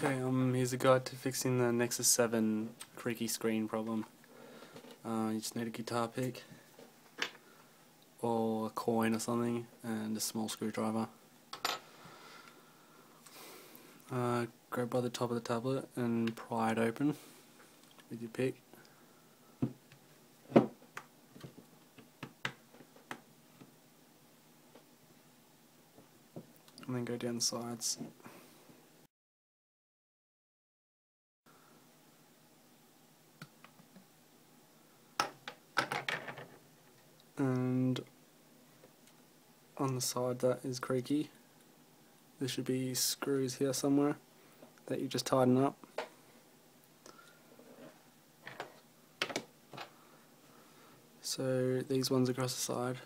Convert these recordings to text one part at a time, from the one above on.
Okay, here's a guide to fixing the Nexus 7 creaky screen problem. You just need a guitar pick or a coin or something and a small screwdriver. Grab by the top of the tablet and pry it open with your pick. And then go down the sides. And on the side that is creaky, there should be screws here somewhere that you just tighten up. So these ones across the side.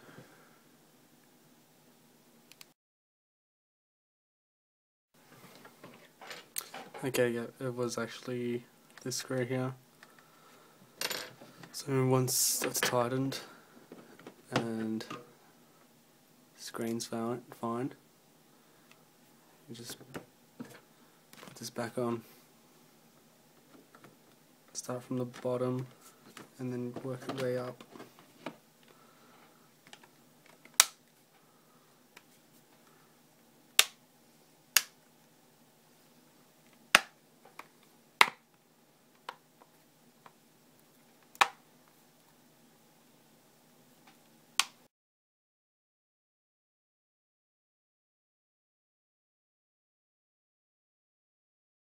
Okay, yeah, it was actually this screw here. So once that's tightened and screen's fine, you just put this back on. Start from the bottom and then work your way up.